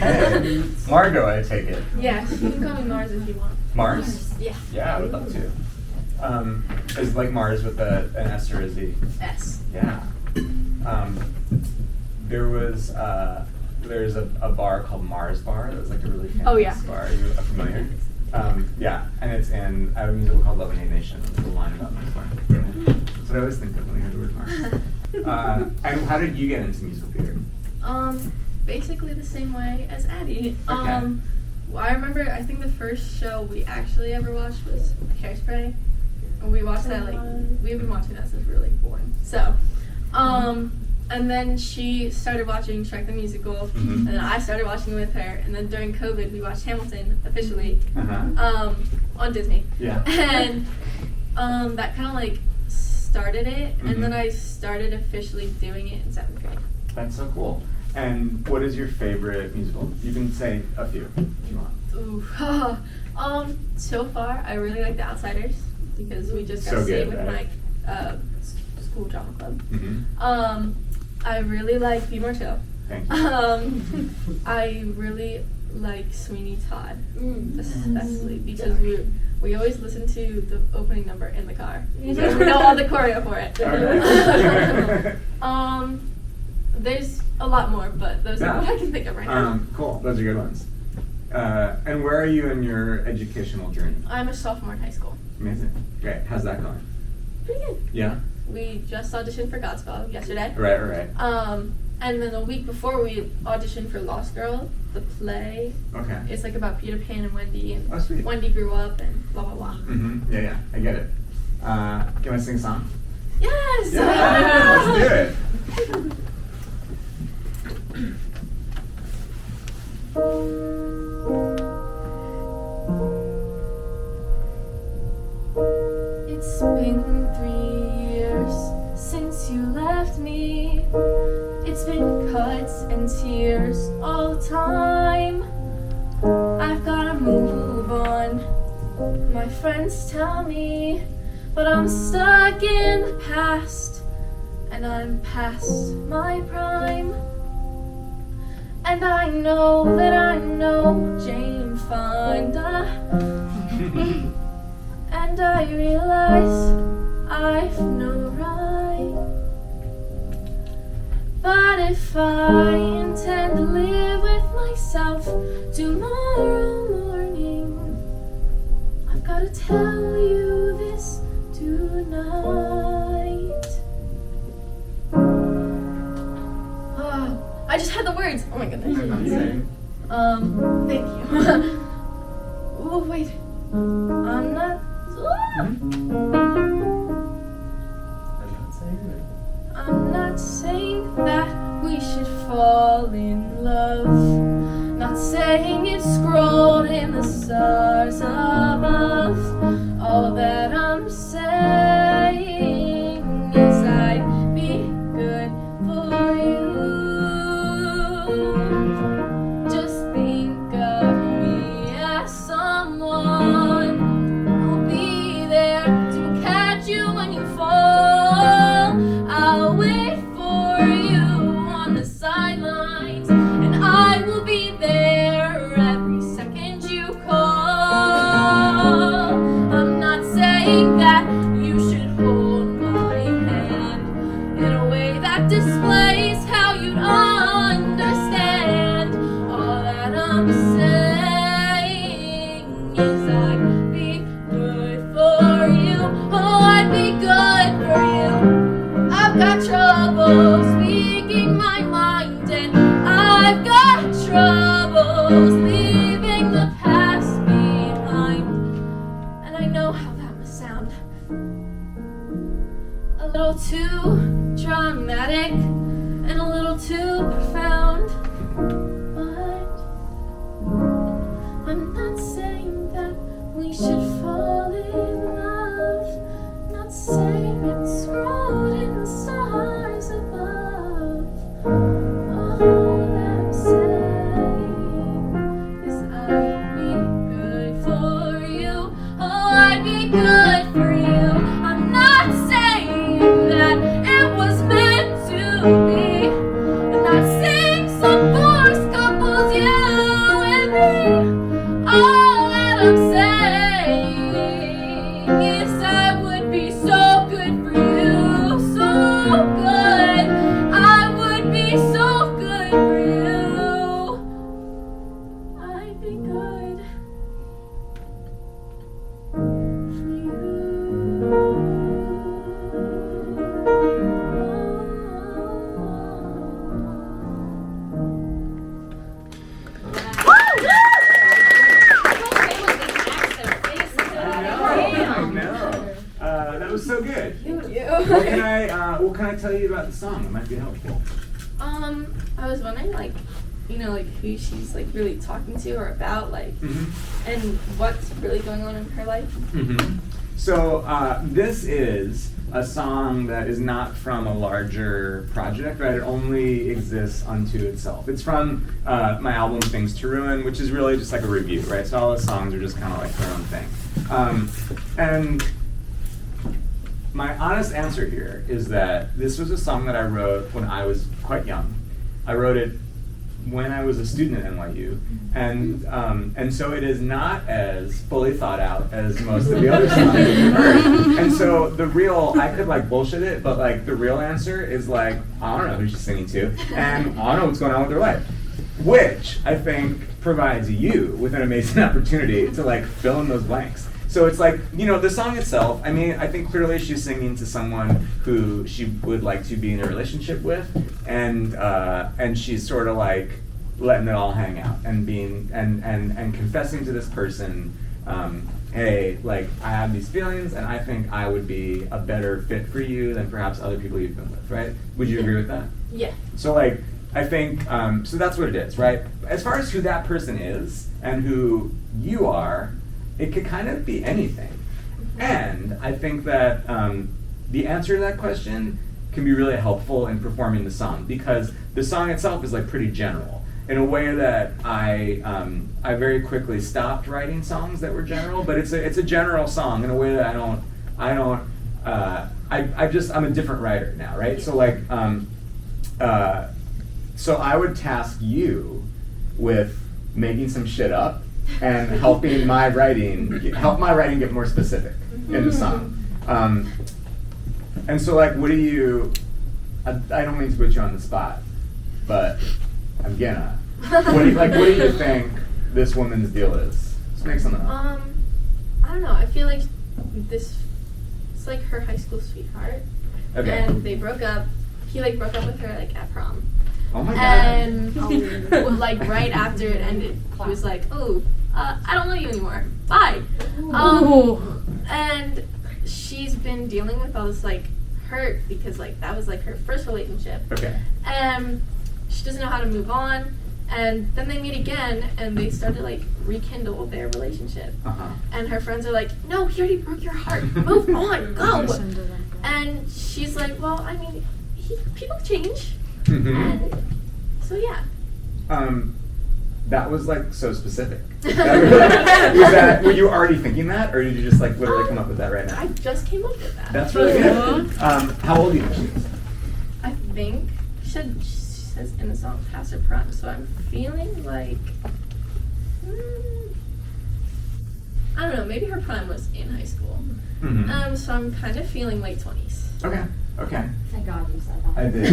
Hey, Margaux, I take it. Yeah, you can call me Mars if you want. Mars? Yeah. Yeah, I would love to. Is it like Mars with an S or a Z? S. Yeah. There's a bar called Mars Bar that was like a really famous Oh, yeah. bar. Are you familiar? Yeah, and it's in a musical called Love and Hate Nation. There's a line about Mars Bar. That's what I always think of when I hear the word Mars. And how did you get into musical theater? Basically the same way as Addie. Okay. Well, I remember, I think the first show we actually ever watched was Hairspray. And we watched that, we've been watching that since we were, born. So, and then she started watching Shrek the Musical, and then I started watching it with her, and then during COVID, we watched Hamilton officially, on Disney. Yeah. And, that kind of, started it, and then I started officially doing it in 7th grade. That's so cool. And what is your favorite musical? You can say a few if you want. Ooh. So far, I really like The Outsiders, because we just got So to see it good, with right? my school drama club. I really like Be More Chill. Thank you. I really like Sweeney Todd, especially because we always listen to the opening number in the car. So we know all the choreo for it. Okay. There's a lot more, but those are what I can think of right now. Cool. Those are good ones. And where are you in your educational journey? I'm a sophomore in high school. Amazing. Great. How's that going? Pretty good. Yeah? We just auditioned for Godspell yesterday. Right. And then a week before we auditioned for Lost Girl, the play. Okay. It's about Peter Pan and Wendy, and Oh, sweet. Wendy grew up and blah blah blah. Yeah. I get it. Can I sing a song? Yes! Yeah! Let's do it. It's been 3 years since you left me. It's been cuts and tears all the time. I've gotta move on, my friends tell me, but I'm stuck in the past, and I'm past my prime. And I know that I know Jane Fonda, and I realize I've no right. But if I intend to live with myself tomorrow morning, I've gotta tell you this tonight. Oh, I just had the words. Oh my goodness. Thank you. Oh wait, I'm not. I'm not saying that we should fall in love. Not saying it's scrolled in the stars above. All that I'm saying is I'd be good for you. Just think of me as someone who'll be there to catch you when you fall. I'll wait for you on the sidelines, and I will be there every second you call. I'm not saying that you should hold my hand in a way that displays how you'd understand. All that I'm saying is I'd be good for you. Oh, I'd be good for you. I've got trouble speaking my mind, and I've got troubles leaving the past behind. And I know how that must sound a little too dramatic and a little too profound, but I'm not saying that we should fall in love. Not saying it's scrolled in the stars above. All that I'm saying is I'd be good for you. Oh, I'd be good for you. I'm not saying that it was so good. Thank you. What can I tell you about the song that might be helpful? I was wondering, like, you know, like who she's like really talking to or about, like, and what's really going on in her life. So this is a song that is not from a larger project, right? It only exists unto itself. It's from my album Things to Ruin, which is really just like a review, right? So all the songs are just kind of like their own thing. And my honest answer here is that this was a song that I wrote when I was quite young. I wrote it when I was a student at NYU, and so it is not as fully thought out as most of the other songs that you've heard. And so I could like bullshit it, but like the real answer is like, I don't know who she's singing to, and I don't know what's going on with her life, which I think provides you with an amazing opportunity to like fill in those blanks. So it's like, you know, the song itself, I mean, I think clearly she's singing to someone who she would like to be in a relationship with, and she's sort of like letting it all hang out and being and confessing to this person, hey, like I have these feelings and I think I would be a better fit for you than perhaps other people you've been with, right? Would you agree with that? Yeah. So like, I think, so that's what it is, right? As far as who that person is and who you are, it could kind of be anything. And I think that the answer to that question can be really helpful in performing the song, because the song itself is like pretty general in a way that I very quickly stopped writing songs that were general, but it's a general song in a way that I'm a different writer now, right? So like, so I would task you with making some shit up and helping my writing get more specific in the song. And so like, what do you, I don't mean to put you on the spot, but I'm gonna. What do you think this woman's deal is? Let's make something up. I don't know, I feel like it's like her high school sweetheart. Okay. And they broke up. He like broke up with her like at prom. Oh my god. And like right after it ended, he was like, "Oh, I don't know you anymore. Bye." And she's been dealing with all this like hurt because like that was like her first relationship. Okay. And she doesn't know how to move on. And then they meet again, and they start to like rekindle their relationship. And her friends are like, "No, he already broke your heart. Move on, go." And she's like, "Well, I mean, people change." And so yeah. That was like so specific. Were you already thinking that, or did you just like literally come up with that right now? I just came up with that. That's really good. How old do you think she is? I think she says in the song past her prime, so I'm feeling like I don't know, maybe her prime was in high school. So I'm kind of feeling late 20s. Okay. Thank God you said that. I did.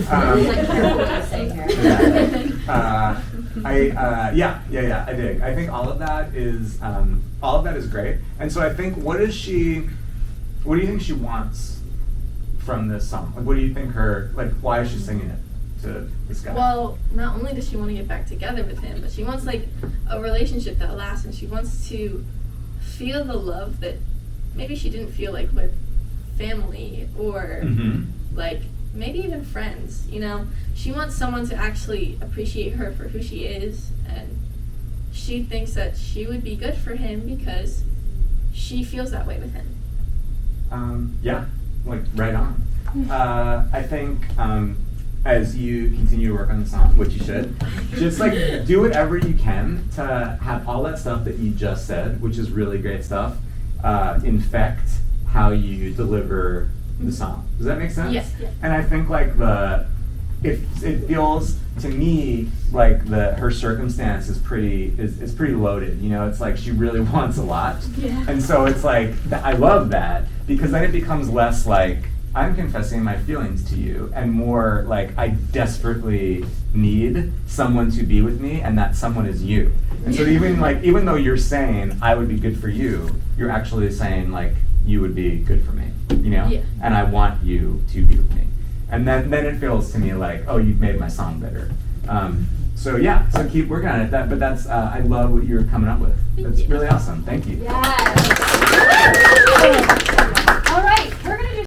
Like, careful what you say here. Yeah, I dig. I think all of that is great. And so I think, what do you think she wants from this song? Like, what do you think why is she singing it to this guy? Well, not only does she want to get back together with him, but she wants like a relationship that lasts, and she wants to feel the love that maybe she didn't feel like with family or like maybe even friends, you know? She wants someone to actually appreciate her for who she is, and she thinks that she would be good for him because she feels that way with him. Yeah, like right on. I think as you continue to work on the song, which you should, just like do whatever you can to have all that stuff that you just said, which is really great stuff, infect how you deliver the song. Does that make sense? Yes. And I think like it feels to me like her circumstance is pretty loaded. You know, it's like she really wants a lot. Yeah. And so it's like I love that, because then it becomes less like I'm confessing my feelings to you, and more like I desperately need someone to be with me, and that someone is you. And so even though you're saying I would be good for you, you're actually saying like you would be good for me, you know? Yeah. And I want you to be with me. And then it feels to me like, oh, you've made my song better. So yeah, so keep working on it. But that's I love what you're coming up with. Thank That's you. really awesome. Thank you. Yes.